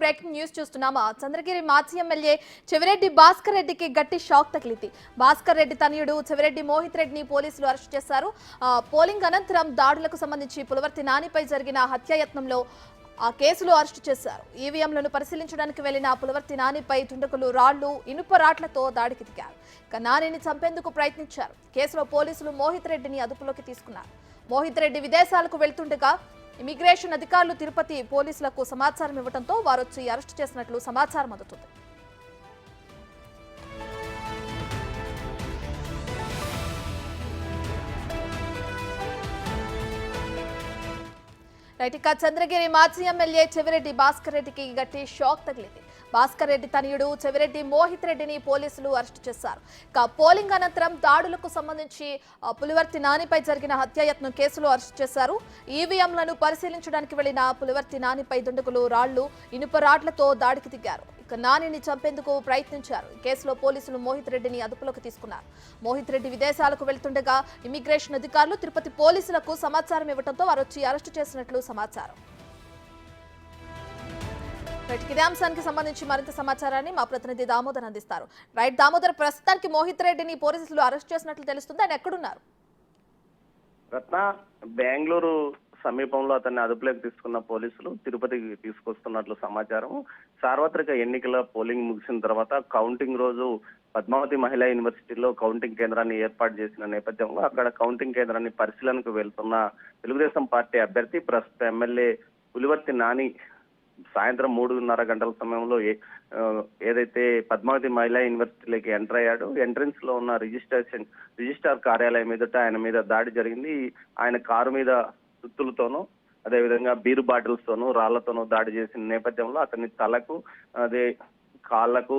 Breaking news చూస్తున్నామా. Chandragiri మాజీ MLA Chevireddy Bhaskar రెడ్డికి గట్టి షాక్ తగిలింది. భాస్కర్ రెడ్డి తనయుడు చెవిరెడ్డి మోహిత్ రెడ్డిని పోలీసులు అరెస్ట్ చేశారు. పోలింగ్ అనంతరం దాడులకు సంబంధించి పులవర్తి నానిపై జరిగిన హత్యాయత్నంలో ఆ కేసులో అరెస్టు చేశారు. ఈవీఎంలను పరిశీలించడానికి వెళ్లిన పులవర్తి నానిపై దుండగులు రాళ్లు, ఇనుప రాట్లతో దాడికి దిగారు. ఇక నానిని చంపేందుకు ప్రయత్నించారు. కేసులో పోలీసులు మోహిత్ రెడ్డిని అదుపులోకి తీసుకున్నారు. మోహిత్ రెడ్డి విదేశాలకు వెళ్తుండగా ఇమిగ్రేషన్ అధికారులు తిరుపతి పోలీసులకు సమాచారం ఇవ్వడంతో వారొచ్చి అరెస్టు చేసినట్లు సమాచారం అందుతుంది. ఇక చంద్రగిరి మాజీ ఎమ్మెల్యే చెవిరెడ్డి భాస్కర్ రెడ్డికి గట్టి షాక్ తగిలింది. భాస్కర్ రెడ్డి తనయుడు చెవిరెడ్డి మోహిత్ రెడ్డిని పోలీసులు అరెస్టు చేశారు. ఇక పోలింగ్ అనంతరం దాడులకు సంబంధించి పులివర్తి నానిపై జరిగిన హత్యాయత్నం కేసులో అరెస్టు చేశారు. ఈవీఎంలను పరిశీలించడానికి వెళ్లిన పులివర్తి నానిపై దుండగులు రాళ్లు, ఇనుప రాడ్లతో దాడికి దిగారు. ఇక నానిని చంపేందుకు ప్రయత్నించారు. కేసులో పోలీసులు మోహిత్ రెడ్డిని అదుపులోకి తీసుకున్నారు. మోహిత్ రెడ్డి విదేశాలకు వెళ్తుండగా ఇమిగ్రేషన్ అధికారులు తిరుపతి పోలీసులకు సమాచారం ఇవ్వడంతో వారొచ్చి అరెస్టు చేసినట్లు సమాచారం. ఇదే అంశానికి సంబంధించి మరింత సమాచారాన్ని మా ప్రతినిధి దామోదర్ అందిస్తారు. రైట్ దామోదర్, ప్రస్తుతానికి మోహిత్ రెడ్డిని పోలీసులు అరెస్ట్ చేసినట్లు తెలుస్తుంది. ఆయన ఎక్కడున్నారు? రత్న, బెంగళూరు సమీపంలో అతన్ని అదుపులోకి తీసుకున్న పోలీసులు తిరుపతికి తీసుకొస్తున్నట్లు సమాచారం. సార్వత్రిక ఎన్నికల పోలింగ్ ముగిసిన తర్వాత కౌంటింగ్ రోజు పద్మావతి మహిళా యూనివర్సిటీలో కౌంటింగ్ కేంద్రాన్ని ఏర్పాటు చేసిన నేపథ్యంలో అక్కడ కౌంటింగ్ కేంద్రాన్ని పరిశీలనకు వెళ్తున్న తెలుగుదేశం పార్టీ అభ్యర్థి ప్రస్తుత ఎమ్మెల్యే పులివర్తి నాని సాయంత్రం 3:30 గంటల సమయంలో ఏదైతే పద్మావతి మహిళా యూనివర్సిటీలోకి ఎంటర్ అయ్యాడు. ఎంట్రన్స్ లో ఉన్న రిజిస్ట్రార్ కార్యాలయం ఎదుట ఆయన మీద దాడి జరిగింది. ఆయన కారు మీద సుత్తులతోనూ అదేవిధంగా బీరు బాటిల్స్ తోనూ రాళ్లతోనూ దాడి చేసిన నేపథ్యంలో అతని తలకు, అదే కాళ్లకు,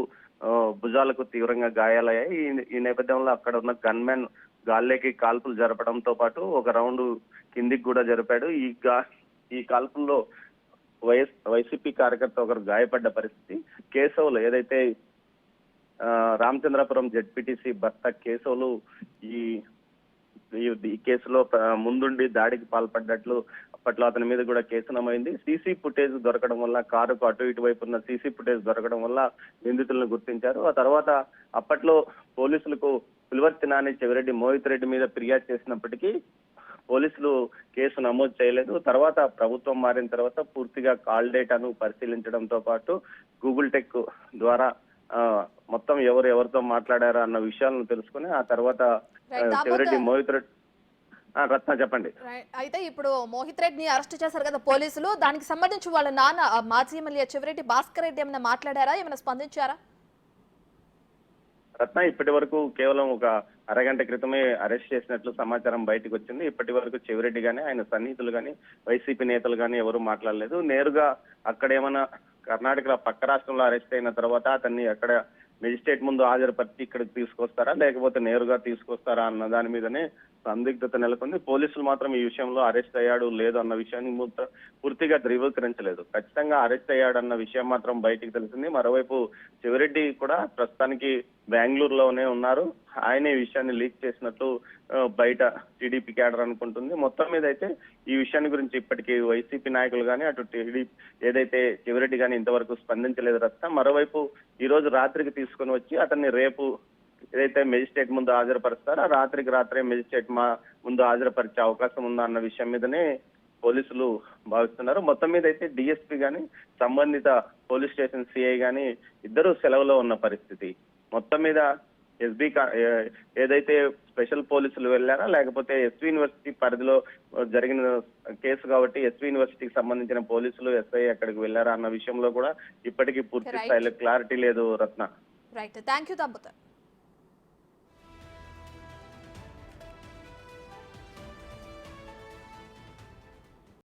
భుజాలకు తీవ్రంగా గాయాలయ్యాయి. ఈ నేపథ్యంలో అక్కడ ఉన్న గన్మెన్ గాల్లోకి కాల్పులు జరపడంతో పాటు ఒక రౌండ్ కిందికి కూడా జరిపాడు. ఈ కాల్పుల్లో వైసీపీ కార్యకర్త ఒకరు గాయపడ్డ పరిస్థితి. కేశవులు ఏదైతే రామచంద్రపురం జెడ్పీటీసీ భర్త కేశవులు ఈ కేసులో ముందుండి దాడికి పాల్పడ్డట్లు అప్పట్లో అతని మీద కూడా కేసు నమోదైంది. సీసీ ఫుటేజ్ దొరకడం వల్ల, కారుకు అటు ఇటు వైపు ఉన్న సీసీ ఫుటేజ్ దొరకడం వల్ల నిందితులను గుర్తించారు. ఆ తర్వాత అప్పట్లో పోలీసులకు పులివర్తి నాని, చెవిరెడ్డి మోహిత్ రెడ్డి మీద ఫిర్యాదు చేసినప్పటికీ పోలీసులు కేసు నమోదు చేయలేదు. తర్వాత ప్రభుత్వం మారిన తర్వాత పూర్తిగా కాల్ డేటాను పరిశీలించడంతో పాటు గూగుల్ టెక్ ద్వారా మొత్తం ఎవరితో మాట్లాడారా అన్న విషయాలను తెలుసుకుని ఆ తర్వాత చెవిరెడ్డి మోహిత్ రెడ్డి. రత్న, చెప్పండి. అయితే ఇప్పుడు మోహిత్ రెడ్డిని అరెస్ట్ చేశారు కదా పోలీసులు, దానికి సంబంధించి వాళ్ళ నాన్న మాజీ ఎమ్మెల్యే చెవిరెడ్డి భాస్కర్ రెడ్డి ఏమైనా మాట్లాడారా, ఏమైనా స్పందించారా? రత్న, ఇప్పటి వరకు కేవలం ఒక అరగంట క్రితమే అరెస్ట్ చేసినట్లు సమాచారం బయటకు వచ్చింది. ఇప్పటి వరకు చెవిరెడ్డి గానీ, ఆయన సన్నిహితులు గానీ, వైసీపీ నేతలు గానీ ఎవరు మాట్లాడలేదు. నేరుగా అక్కడ ఏమైనా కర్ణాటకలో పక్క రాష్ట్రంలో అరెస్ట్ అయిన తర్వాత అతన్ని అక్కడ మెజిస్ట్రేట్ ముందు హాజరుపరిచి ఇక్కడికి తీసుకొస్తారా లేకపోతే నేరుగా తీసుకొస్తారా అన్న దాని మీదనే సందిగ్ధత నెలకొంది. పోలీసులు మాత్రం ఈ విషయంలో అరెస్ట్ అయ్యాడు లేదు అన్న విషయాన్ని పూర్తిగా ధృవీకరించలేదు. ఖచ్చితంగా అరెస్ట్ అయ్యాడన్న విషయం మాత్రం బయటికి తెలిసింది. మరోవైపు చెవిరెడ్డి కూడా ప్రస్తుతానికి బెంగళూరులోనే ఉన్నారు. ఆయన ఈ విషయాన్ని లీక్ చేసినట్టు బయట టీడీపీ క్యాడర్ అనుకుంటుంది. మొత్తం మీద అయితే ఈ విషయాన్ని గురించి ఇప్పటికీ వైసీపీ నాయకులు కానీ, అటు టీడీపీ ఏదైతే చెవిరెడ్డి కానీ ఇంతవరకు స్పందించలేదు. రస్తా మరోవైపు ఈ రోజు రాత్రికి తీసుకుని వచ్చి అతన్ని రేపు ఏదైతే మెజిస్ట్రేట్ ముందు హాజరుపరుస్తారో రాత్రికి రాత్రే మెజిస్ట్రేట్ ముందు హాజరుపరిచే అవకాశం ఉందా అన్న విషయం మీదనే పోలీసులు భావిస్తున్నారు. మొత్తం మీద అయితే డిఎస్పీ గాని, సంబంధిత పోలీస్ స్టేషన్ సిఐ గాని ఇద్దరు సెలవులో ఉన్న పరిస్థితి. మొత్తం మీద ఎస్బీ ఏదైతే స్పెషల్ పోలీసులు వెళ్ళారా లేకపోతే ఎస్వి యూనివర్సిటీ పరిధిలో జరిగిన కేసు కాబట్టి ఎస్వి యూనివర్సిటీకి సంబంధించిన పోలీసులు, ఎస్ఐ అక్కడికి వెళ్ళారా అన్న విషయంలో కూడా ఇప్పటికీ పూర్తి స్థాయిలో క్లారిటీ లేదు. రత్న, రైట్, థ్యాంక్ యూ.